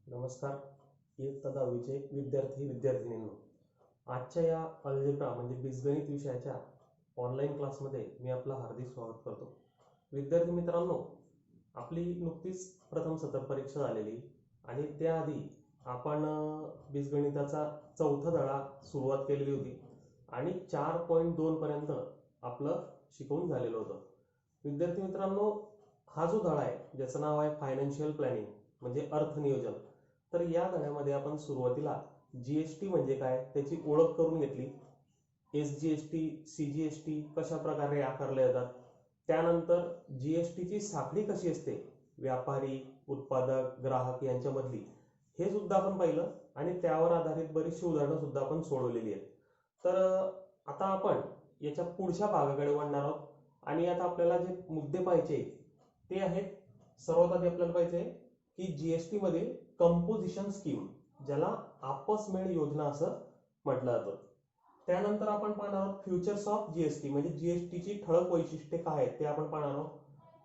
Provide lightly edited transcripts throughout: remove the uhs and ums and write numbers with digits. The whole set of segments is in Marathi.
नमस्कार. इयत्ता 10वीचे विद्यार्थिनींनो, आजच्या या अल्जेब्रा म्हणजे बीजगणित विषयाच्या ऑनलाईन क्लासमध्ये मी आपलं हार्दिक स्वागत करतो. विद्यार्थी मित्रांनो, आपली नुकतीच प्रथम सत्र परीक्षा झालेली आणि त्याआधी आपण बीजगणिताचा चौथा धडा सुरुवात केलेली होती आणि 4.2 पर्यंत आपलं शिकवून झालेलं होतं. विद्यार्थी मित्रांनो, हा जो धडा आहे ज्याचं नाव आहे फायनान्शियल प्लॅनिंग म्हणजे अर्थनियोजन, तर या धड्यामध्ये आपण सुरुवातीला जीएसटी म्हणजे काय त्याची ओळख करून घेतली. एसजीएसटी, सीजीएसटी कशा प्रकारे आकारले जातात, त्यानंतर जीएसटीची साखळी कशी असते, व्यापारी, उत्पादक, ग्राहक यांच्यामधली, हे सुद्धा आपण पाहिलं आणि त्यावर आधारित बरीचशी उदाहरणं सुद्धा आपण सोडवलेली आहेत. तर आता आपण याच्या पुढच्या भागाकडे वळणार आहोत आणि आता आपल्याला जे मुद्दे पाहिजे ते आहेत. सर्वात आधी आपल्याला पाहिजे की जीएसटी मध्ये कंपोजिशन स्कीम, ज्याला आपसमेळ योजना असं म्हटलं जातं. त्यानंतर आपण पाहणार आहोत फ्युचर्स ऑफ जीएसटी म्हणजे जीएसटीची ठळक वैशिष्ट्ये काय आहेत ते आपण पाहणार आहोत.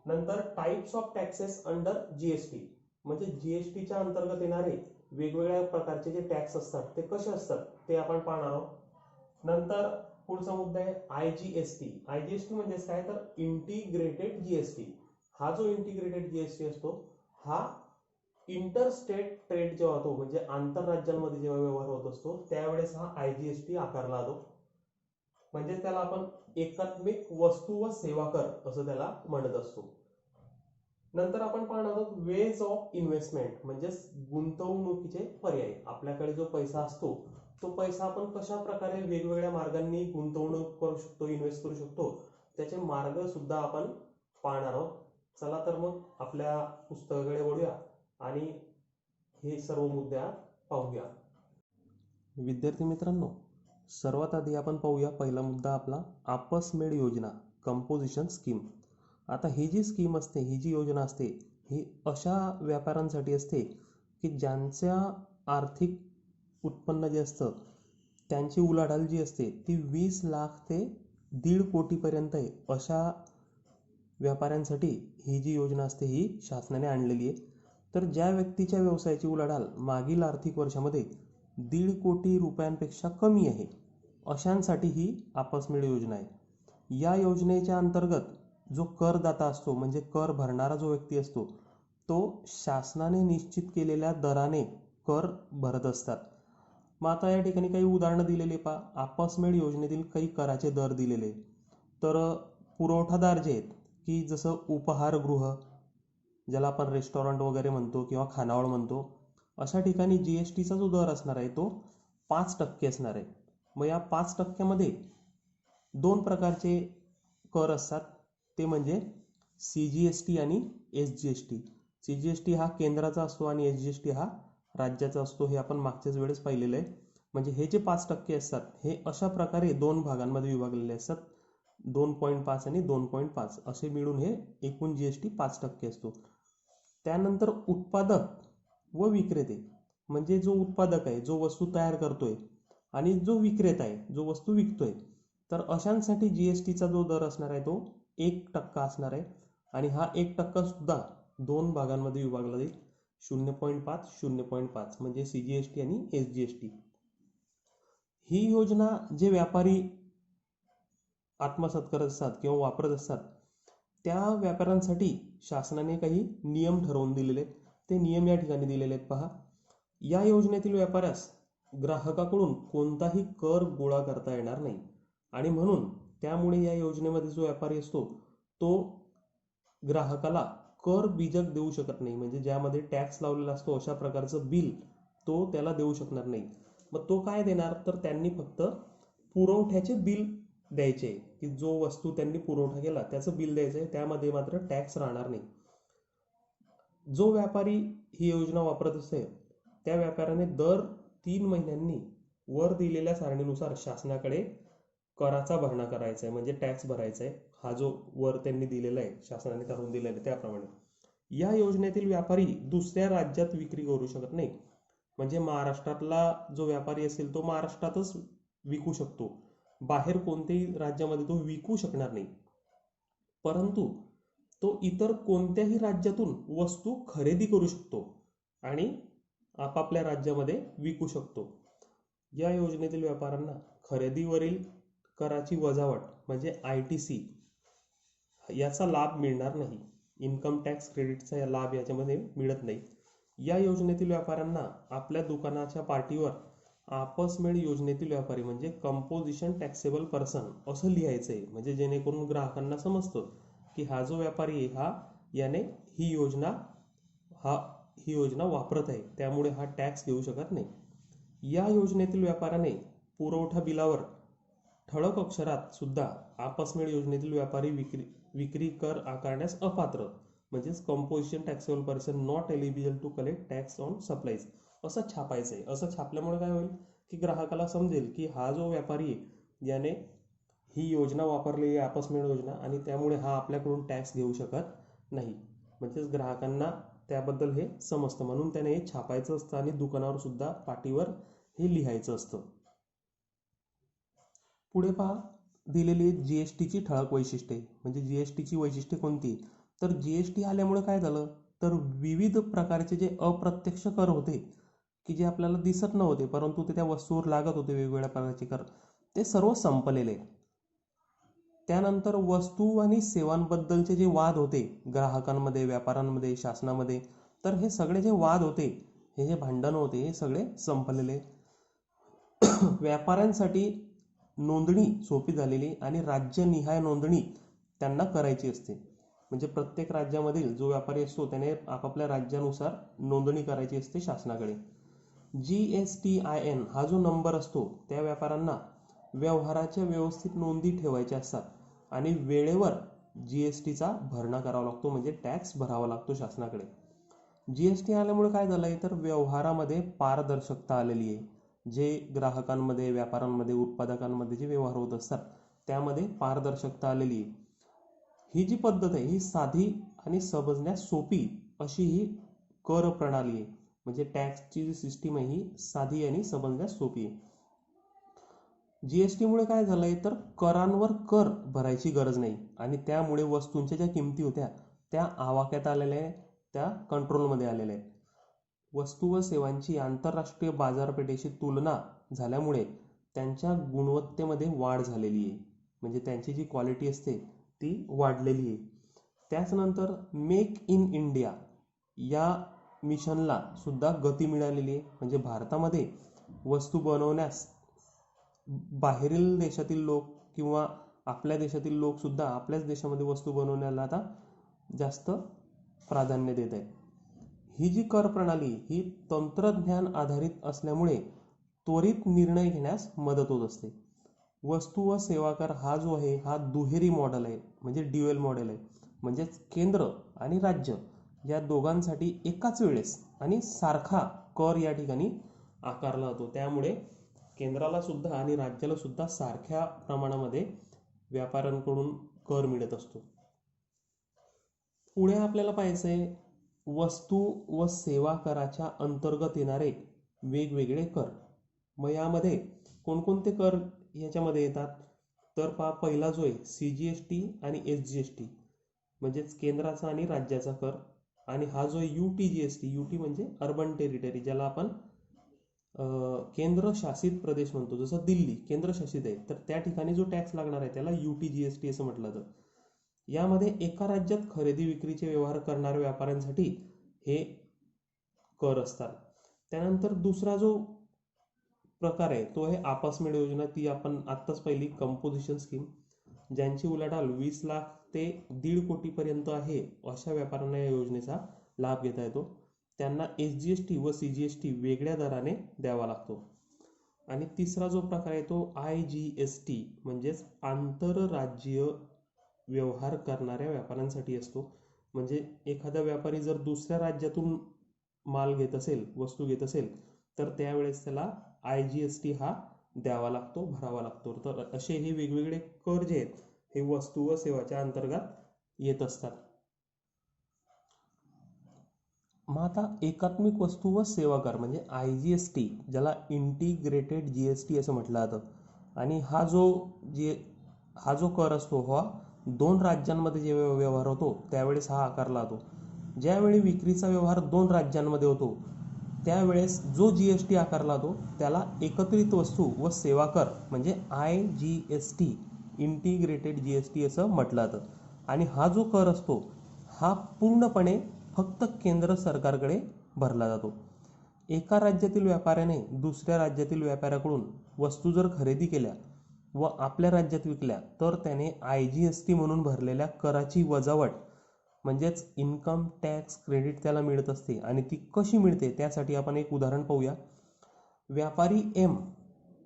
नंतर types of taxes under GST म्हणजे जीएसटीच्या अंतर्गत येणारे वेगवेगळ्या प्रकारचे जे टॅक्स असतात ते कसे असतात ते आपण पाहणार आहोत. नंतर पुढचा मुद्दा आहे आयजीएसटी. आयजीएसटी म्हणजे काय तर इंटिग्रेटेड जीएसटी. हा जो इंटिग्रेटेड जीएसटी असतो हा इंटरस्टेट ट्रेड जेव्हा होतो म्हणजे आंतरराज्यांमध्ये जेव्हा व्यवहार होत असतो त्यावेळेस हा आयजीएसटी आकारला जातो. म्हणजे त्याला आपण एकात्मिक वस्तू व सेवा कर असं त्याला म्हणत असतो. नंतर आपण पाहणार आहोत वेज ऑफ इन्व्हेस्टमेंट म्हणजे गुंतवणुकीचे पर्याय. आपल्याकडे जो पैसा असतो तो पैसा आपण कशा प्रकारे वेगवेगळ्या मार्गांनी गुंतवणूक करू शकतो, इन्व्हेस्ट करू शकतो, त्याचे मार्ग सुद्धा आपण पाहणार आहोत. चला तर मग आपल्या पुस्तकाकडे वळूया आणि हे सर्व मुद्दे पाहूया. विद्यार्थी मित्रांनो, सर्वात आधी आपण पाहूया पहिला मुद्दा आपला आपसमेळ योजना, कंपोजिशन स्कीम. आता ही जी स्कीम असते, ही जी योजना असते, ही अशा व्यापाऱ्यांसाठी असते की ज्यांच्या आर्थिक उत्पन्न जे असतं त्यांची उलाढाल जी असते ती 20 लाख ते 1.5 कोटीपर्यंत आहे. अशा व्यापाऱ्यांसाठी ही जी योजना असते ही शासनाने आणलेली आहे. तर ज्या व्यक्तीच्या व्यवसायाची उलाढाल मागील आर्थिक वर्षामध्ये 1.5 कोटी रुपयांपेक्षा कमी आहे अशांसाठी ही आपसमेळ योजना आहे. या योजनेच्या अंतर्गत जो करदाता असतो म्हणजे कर भरणारा जो व्यक्ती असतो तो शासनाने निश्चित केलेल्या दराने कर भरत असतात. मग आता या ठिकाणी काही उदाहरणं दिलेली पहा. आपसमेळ योजनेतील काही कराचे दर दिलेले. तर पुरवठादार जे आहेत की जसं उपहारगृह ज्याला आपण रेस्टॉरंट वगैरे म्हणतो किंवा खानावळ म्हणतो, अशा ठिकाणी जीएसटीचा जो दर असणार आहे तो 5% असणार आहे. मग या 5%मध्ये 2 प्रकारचे कर असतात, ते म्हणजे सीजीएसटी आणि एसजीएसटी. सीजीएसटी हा केंद्राचा असतो आणि एसजीएसटी हा राज्याचा असतो. हे आपण मागच्याच वेळेस पाहिलेलं आहे. म्हणजे हे जे 5% असतात हे अशा प्रकारे 2 भागांमध्ये विभागलेले असतात. 2.5 आणि 2.5 असे मिळून हे एकूण जीएसटी 5% असतो. त्यानंतर उत्पादक व विक्रेते म्हणजे जो उत्पादक आहे, जो वस्तू तयार करतोय, आणि जो विक्रेता आहे, जो वस्तू विकतोय, तर अशांसाठी जीएसटीचा जो दर असणार आहे तो 1% असणार आहे. आणि हा 1% सुद्धा 2 भागांमध्ये विभागला जाईल, 0.5, 0.5 म्हणजे सीजीएसटी आणि एसजीएसटी. ही योजना जे व्यापारी आत्मसात करत असतात किंवा वापरत असतात त्या व्यापाऱ्यांसाठी शासनाने काही नियम ठरवून दिलेले, ते नियम या ठिकाणी दिलेले आहेत पहा. या योजनेतील व्यापाऱ्यास ग्राहकाकडून कोणताही कर गोळा करता येणार नाही आणि म्हणून त्यामुळे या योजनेमध्ये जो व्यापारी असतो तो ग्राहकाला कर बीजक देऊ शकत नाही. म्हणजे ज्यामध्ये टॅक्स लावलेला असतो अशा प्रकारचं बिल तो त्याला देऊ शकणार नाही. मग तो काय देणार, तर त्यांनी फक्त पुरवठ्याचे बिल द्यायचे की जो वस्तू त्यांनी पुरवठा केला त्याचं बिल द्यायचं आहे, त्यामध्ये मात्र टॅक्स राहणार नाही. जो व्यापारी ही योजना वापरत असेल त्या व्यापाऱ्याने दर 3 महिन्यांनी वर दिलेल्या सारणीनुसार शासनाकडे कराचा भरणा करायचा आहे म्हणजे टॅक्स भरायचा आहे. हा जो वर त्यांनी दिलेला आहे, शासनाने ठरवून दिलेला आहे त्याप्रमाणे. या योजनेतील व्यापारी दुसऱ्या राज्यात विक्री करू शकत नाही. म्हणजे महाराष्ट्रातला जो व्यापारी असेल तो महाराष्ट्रातच विकू शकतो, बाहेर कोणत्याही राज्यामध्ये तो विकू शकणार नाही. परंतु तो इतर कोणत्याही राज्यातून वस्तू खरेदी करू शकतो आणि आपापल्या राज्यामध्ये विकू शकतो. या योजनेतील व्यापाऱ्यांना खरेदीवरील कराची वजावट म्हणजे ITC याचा लाभ मिळणार नाही. इन्कम टॅक्स क्रेडिटचा लाभ याच्यामध्ये मिळत नाही. या योजनेतील व्यापाऱ्यांना आपल्या दुकानाच्या पाटीवर आपसमेळ योजनेतील व्यापारी म्हणजे कंपोजिशन टॅक्सेबल पर्सन असं लिहायचं आहे, म्हणजे जेणेकरून ग्राहकांना समजतं की हा जो व्यापारी आहे याने ही योजना वापरत आहे, त्यामुळे हा टॅक्स घेऊ शकत नाही. या योजनेतील व्यापाऱ्याने पुरवठा बिलावर ठळक अक्षरात सुद्धा आपसमेळ योजनेतील व्यापारी विक्री कर आकारण्यास अपात्र, म्हणजेच composition taxable person not eligible to collect tax on supplies असं छापायचं आहे. असं छापल्यामुळे काय होईल की ग्राहकाला समजेल की हा जो व्यापारी आहे याने ही योजना वापरलेली आहे, आपसमेळ योजना, आणि त्यामुळे हा आपल्याकडून टॅक्स घेऊ शकत नाही. म्हणजेच ग्राहकांना त्याबद्दल हे समजतं, म्हणून त्याने हे छापायचं असतं आणि दुकानावर सुद्धा पाटीवर हे लिहायचं असतं. पुढे पहा, दिलेली GSTची ठळक वैशिष्ट्ये. म्हणजे GSTची वैशिष्ट्ये कोणती? तर GST आल्यामुळे काय झालं, तर विविध प्रकारचे जे अप्रत्यक्ष कर होते की जे आपल्याला दिसत नव्हते परंतु ते त्या वस्तूवर लागत होते, वेगवेगळ्या प्रकारचे कर, ते सर्व संपलेले. त्यानंतर वस्तू आणि सेवांबद्दलचे जे वाद होते ग्राहकांमध्ये, व्यापाऱ्यांमध्ये, शासनामध्ये, तर हे सगळे जे वाद होते, हे जे भांडण होते, हे सगळे संपलेले. व्यापाऱ्यांसाठी नोंदणी सोपी झालेली आणि राज्यनिहाय नोंदणी त्यांना करायची असते. म्हणजे प्रत्येक राज्यामधील जो व्यापारी असतो त्याने आपापल्या राज्यानुसार नोंदणी करायची असते शासनाकडे. GSTIN हा जो नंबर असतो त्या व्यापाऱ्यांना व्यवहाराच्या व्यवस्थित नोंदी ठेवायच्या असतात आणि वेळेवर GSTचा भरणा करावा लागतो, म्हणजे टॅक्स भरावा लागतो शासनाकडे. GST आल्यामुळे काय झालंय, तर व्यवहारामध्ये पारदर्शकता आलेली आहे. जे ग्राहकांमध्ये, व्यापाऱ्यांमध्ये, उत्पादकांमध्ये जे व्यवहार होत असतात त्यामध्ये पारदर्शकता आलेली आहे. ही जी पद्धत आहे ही साधी आणि समजण्यास सोपी अशी ही कर प्रणाली आहे. म्हणजे टॅक्सची जी सिस्टीम आहे ही साधी आणि समजण्यास सोपी आहे. GST मुळे काय झालंय, तर करांवर कर भरायची गरज नाही आणि त्यामुळे वस्तूंच्या ज्या किमती होत्या त्या आवाक्यात आलेल्या आहेत, त्या कंट्रोलमध्ये आलेल्या आहेत. वस्तू व सेवांची आंतरराष्ट्रीय बाजारपेठेशी तुलना झाल्यामुळे त्यांच्या गुणवत्तेमध्ये वाढ झालेली आहे. म्हणजे त्यांची जी क्वालिटी असते ती वाढलेली आहे. त्याचनंतर मेक इन इंडिया या मिशनला सुद्धा गती मिळालेली आहे. म्हणजे भारतामध्ये वस्तू बनवण्यास बाहेरील देशातील लोक किंवा आपल्या देशातील लोक सुद्धा आपल्याच देशामध्ये वस्तू बनवण्याला आता जास्त प्राधान्य देत आहेत. ही जी कर प्रणाली ही तंत्रज्ञान आधारित असल्यामुळे त्वरित निर्णय घेण्यास मदत होत असते. वस्तू व सेवा कर हा जो आहे हा दुहेरी मॉडेल आहे, म्हणजे ड्युअल मॉडेल आहे. म्हणजेच केंद्र आणि राज्य या दोघांसाठी एकाच वेळेस आणि सारखा कर या ठिकाणी आकारला जातो. त्यामुळे केंद्राला सुद्धा आणि राज्याला सुद्धा सारख्या प्रमाणामध्ये व्यापाऱ्यांकडून कर मिळत असतो. पुढे आपल्याला पाहायचं आहे वस्तू व सेवा कराच्या अंतर्गत येणारे वेगवेगळे कर. मग यामध्ये कोणकोणते कर याच्यामध्ये येतात, तर पहा, पहिला जो आहे CGST आणि SGST म्हणजेच केंद्राचा आणि राज्याचा कर. आणि हा जो आहे UTGST, UT म्हणजे अर्बन टेरिटरी, ज्याला आपण केंद्रशासित प्रदेश म्हणतो. जसं दिल्ली केंद्रशासित आहे तर त्या ठिकाणी जो टॅक्स लागणार आहे त्याला UTGST असं म्हटलं जातं. यामध्ये एका राज्यात खरेदी विक्रीचे व्यवहार करणाऱ्या व्यापाऱ्यांसाठी हे कर असतात. त्यानंतर दुसरा जो प्रकार आहे तो आहे आपसमेळ योजना. ती आपण आत्ताच पहिली कंपोजिशन स्कीम, ज्यांची उलाढाल 20 लाख ते 1.5 कोटीपर्यंत आहे अशा व्यापाऱ्यांना या योजनेचा लाभ घेता येतो. त्यांना SGST व CGST वेगळ्या दराने द्यावा लागतो. आणि तिसरा जो प्रकार आहे तो IGST म्हणजेच आंतरराज्यीय व्यवहार करणाऱ्या व्यापाऱ्यांसाठी असतो. म्हणजे एखादा व्यापारी जर दुसऱ्या राज्यातून माल घेत असेल, वस्तू घेत असेल, तर त्यावेळेस त्याला IGST हा द्यावा लागतो, भरावा लागतो. तर असे हे वेगवेगळे कर जे आहेत हे वस्तू व सेवाच्या अंतर्गत येत असतात. मग आता एकात्मिक वस्तू व सेवा कर म्हणजे IGST, ज्याला इंटिग्रेटेड GST असं म्हटलं जातं. आणि हा जो कर असतो हा 2 राज्यांमध्ये जे व्यवहार होतो त्यावेळेस हा आकारला जातो. ज्यावेळी विक्रीचा व्यवहार 2 राज्यांमध्ये होतो त्यावेळेस जो GST आकारला जातो त्याला एकत्रित वस्तू व सेवा कर म्हणजे IGST इंटिग्रेटेड GST असं म्हटलं जातं. आणि हा जो कर असतो हा पूर्णपणे फक्त केंद्र सरकारकडे भरला जातो. एका राज्यातील व्यापाऱ्याने दुसऱ्या राज्यातील व्यापाऱ्याकडून वस्तू जर खरेदी केल्या व आपल्या राज्यात विकल्या तर त्याने IGST म्हणून भरलेल्या कराची वजावट म्हणजेच इन्कम टॅक्स क्रेडिट त्याला मिळत असते. आणि ती कशी मिळते त्यासाठी आपण एक उदाहरण पाहूया. व्यापारी एम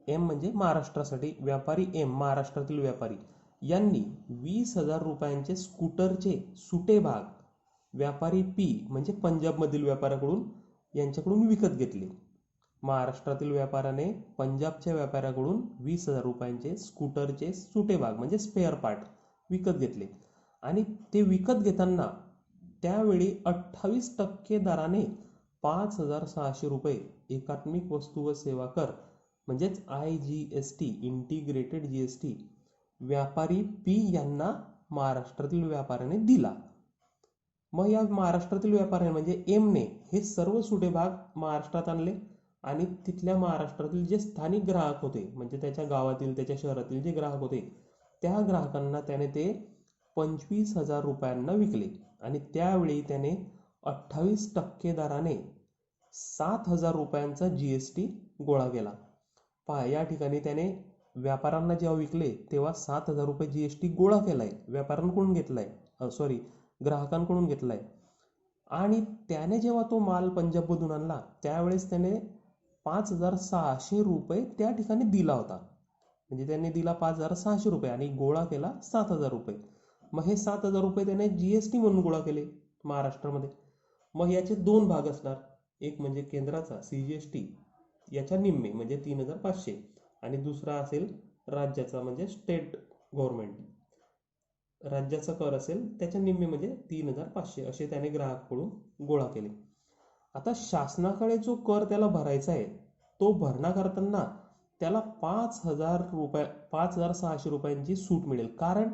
म्हणजे महाराष्ट्रासाठी व्यापारी एम महाराष्ट्रातील व्यापारी यांनी 20,000 रुपयांचे स्कूटरचे सुटे भाग व्यापारी पी म्हणजे पंजाबमधील व्यापाऱ्याकडून यांच्याकडून विकत घेतले. महाराष्ट्रातील व्यापाऱ्याने पंजाबच्या व्यापाऱ्याकडून 20,000 रुपयांचे स्कूटरचे सुटे भाग म्हणजे स्पेअर पार्ट विकत घेतले. आणि ते विकत घेताना त्यावेळी 28% दराने 5,600 रुपये एकात्मिक वस्तू व सेवा कर म्हणजेच IGST इंटिग्रेटेड GST व्यापारी पी यांना महाराष्ट्रातील व्यापाऱ्याने दिला. मग या महाराष्ट्रातील व्यापाऱ्याने म्हणजे एमने हे सर्व सुटे भाग महाराष्ट्रात आणले आणि तिथल्या महाराष्ट्रातील जे स्थानिक ग्राहक होते म्हणजे त्याच्या गावातील त्याच्या शहरातील जे ग्राहक होते त्या ग्राहकांना त्याने ते 25,000 रुपयांना विकले. आणि त्यावेळी त्याने 28% दराने 7,000 रुपयांचा GST गोळा केला. पहा या ठिकाणी त्याने व्यापाऱ्यांना जेव्हा विकले तेव्हा 7,000 रुपये GST गोळा केलाय, व्यापाऱ्यांकडून घेतलाय, ग्राहकांकडून घेतलाय. आणि त्याने जेव्हा तो माल पंजाबमधून आणला त्यावेळेस त्याने 5,600 रुपये त्या ठिकाणी दिला होता. म्हणजे त्याने दिला 5,600 रुपये आणि गोळा केला 7,000 रुपये. मग हे 7,000 रुपये त्याने GST म्हणून गोळा केले महाराष्ट्रामध्ये. मग याचे दोन भाग असणार, एक म्हणजे केंद्राचा CGST याच्या निम्मे म्हणजे 3,500 आणि दुसरा असेल राज्याचा म्हणजे स्टेट गव्हर्नमेंट राज्याचा कर असेल त्याच्या निम्मे म्हणजे 3,500 असे त्याने ग्राहकाकडून गोळा केले. आता शासनाकडे जो कर त्याला भरायचा आहे तो भरणा करताना त्याला 5,600 रुपयांची सूट मिळेल, कारण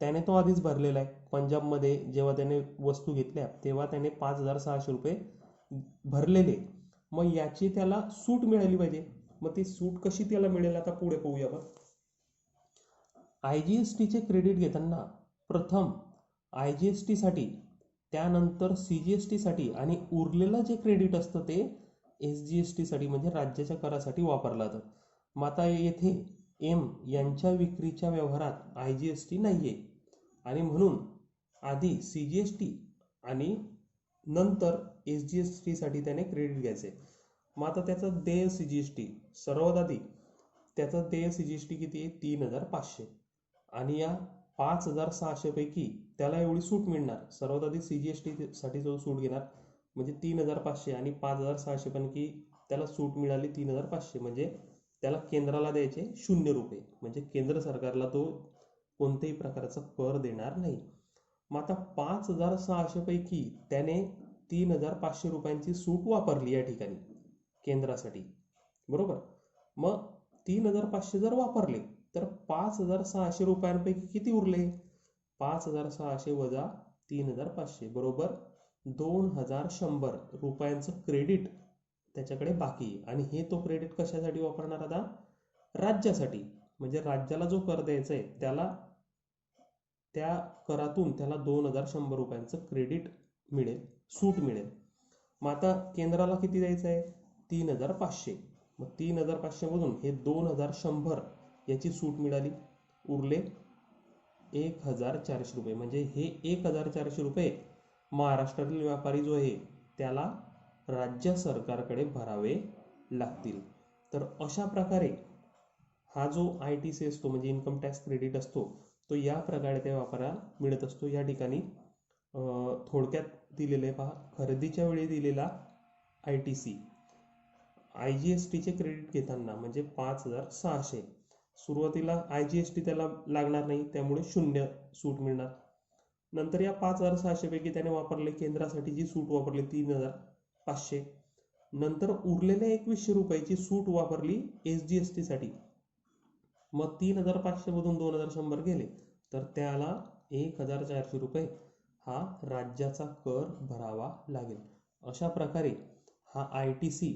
त्याने तो आधीच भरलेला आहे. पंजाबमध्ये जेव्हा त्याने वस्तू घेतल्या तेव्हा त्याने 5,600 रुपये भरलेले. मग याची त्याला सूट मिळाली पाहिजे. मग ती सूट कशी त्याला मिळेल आता पुढे पाहूया आपण. IGSTचे क्रेडिट घेताना प्रथम IGST साठी, त्यानंतर CGST साठी आणि उरलेलं जे क्रेडिट असतं ते SGST साठी म्हणजे राज्याच्या करासाठी वापरलं जातं. मग आता येथे एम यांच्या विक्रीच्या व्यवहारात IGST नाहीये आणि म्हणून आधी CGST आणि नंतर SGST साठी त्याने क्रेडिट घ्यायचे. मग आता त्याचं देय CGST सर्वात आधी त्याचं देय CGST किती आहे 3,500 आणि या 5,600 पैकी त्याला एवढी सूट मिळणार. सर्वात आधी CGST साठी जो सूट घेणार म्हणजे 3,500 आणि 5,600 पैकी त्याला सूट मिळाली 3,500 म्हणजे त्याला केंद्राला द्यायचे 0 रुपये म्हणजे केंद्र सरकारला तो कोणत्याही प्रकारचा कर देणार नाही. मग आता 5,600 पैकी त्याने 3,500 रुपयांची सूट वापरली या ठिकाणी केंद्रासाठी, बरोबर. मग 3,500 जर वापरले तर 5,600 रुपयांपैकी किती उरले, 5,600 वजा 3,500 बरोबर 2,100 रुपयांचं क्रेडिट त्याच्याकडे बाकी आहे. आणि हे तो क्रेडिट कशासाठी वापरणार आता, राज्यासाठी. म्हणजे राज्याला जो कर द्यायचा आहे त्याला त्या करातून त्याला 2,100 रुपयांचं क्रेडिट मिळेल, सूट मिळेल. मग आता केंद्राला किती द्यायचं आहे 3,500. मग 3,500 मधून हे 2,100 याची सूट मिळाली, उरले 1,400 रुपये. म्हणजे हे 1,400 रुपये महाराष्ट्रातील व्यापारी जो आहे त्याला राज्य सरकारकडे भरावे लागतील. तर अशा प्रकारे हा जो ITC असतो म्हणजे इन्कम टॅक्स क्रेडिट असतो तो या प्रकारे त्या व्यापाऱ्याला मिळत असतो. या ठिकाणी थोडक्यात दिलेले पहा, खरेदीच्या वेळी दिलेला ITC IGSTचे क्रेडिट घेताना म्हणजे 5,600 सुरुवातीला IGST त्याला लागणार नाही त्यामुळे 0 सूट मिळणार. नंतर या 5,600 पैकी त्याने वापरले केंद्रासाठी जी सूट वापरली 3,500. नंतर उरलेल्या 2,100 रुपयाची सूट वापरली SGST साठी. मग 3,500 मधून 2,100 गेले तर त्याला 1,400 रुपये हा राज्याचा कर भरावा लागेल. अशा प्रकारे हा ITC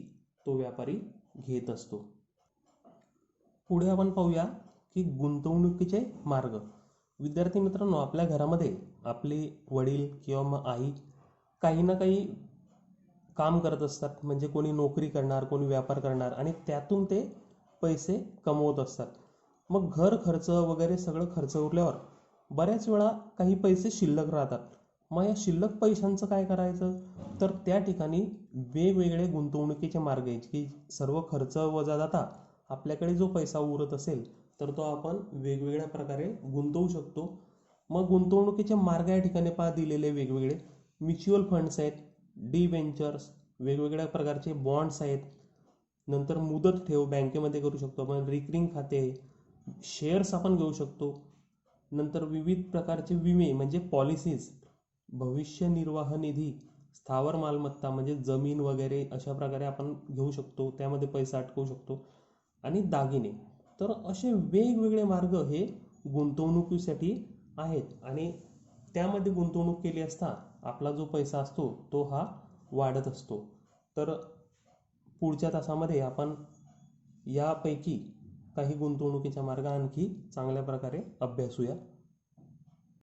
तो व्यापारी घेत असतो. पुढे आपण पाहूया की गुंतवणुकीचे मार्ग. विद्यार्थी मित्रांनो, आपल्या घरामध्ये आपले वडील किंवा मग आई काही ना काही काम करत असतात. म्हणजे कोणी नोकरी करणार, कोणी व्यापार करणार आणि त्यातून ते पैसे कमवत असतात. मग घर खर्च वगैरे सगळं खर्च उरल्यावर बऱ्याच वेळा काही पैसे शिल्लक राहतात. मग या शिल्लक पैशांचं काय करायचं? तर त्या ठिकाणी वेगवेगळे गुंतवणुकीचे मार्ग आहेत की सर्व खर्च वजा जाता आपल्याकडे जो पैसा उरत असेल तर तो आपण वेगवेगळ्या प्रकारे गुंतवू शकतो. मग गुंतवणुकीचे मार्ग या ठिकाणी दिलेले वेगवेगळे म्युच्युअल फंड्स आहेत, डिबेंचर्स, वेगवेगळ्या प्रकारचे बॉन्ड्स आहेत. नंतर मुदत ठेव बँकेमध्ये करू शकतो आपण, रिकरिंग खाते, शेअर्स आपण घेऊ शकतो. नंतर विविध प्रकारचे विमे म्हणजे पॉलिसीज, भविष्य निर्वाह निधी, स्थावर मालमत्ता म्हणजे जमीन वगैरे अशा प्रकारे आपण घेऊ शकतो, त्यामध्ये पैसा अटकवू शकतो. आणि दागिने. तर असे वेगवेगळे मार्ग हे गुंतवणुकीसाठी आहेत आणि त्यामध्ये गुंतवणूक केली असता आपला जो पैसा असतो तो हा वाढत असतो. तर पुढच्या तासामध्ये आपण यापैकी काही गुंतवणुकीचा मार्ग आणखी चांगल्या प्रकारे अभ्यासूया.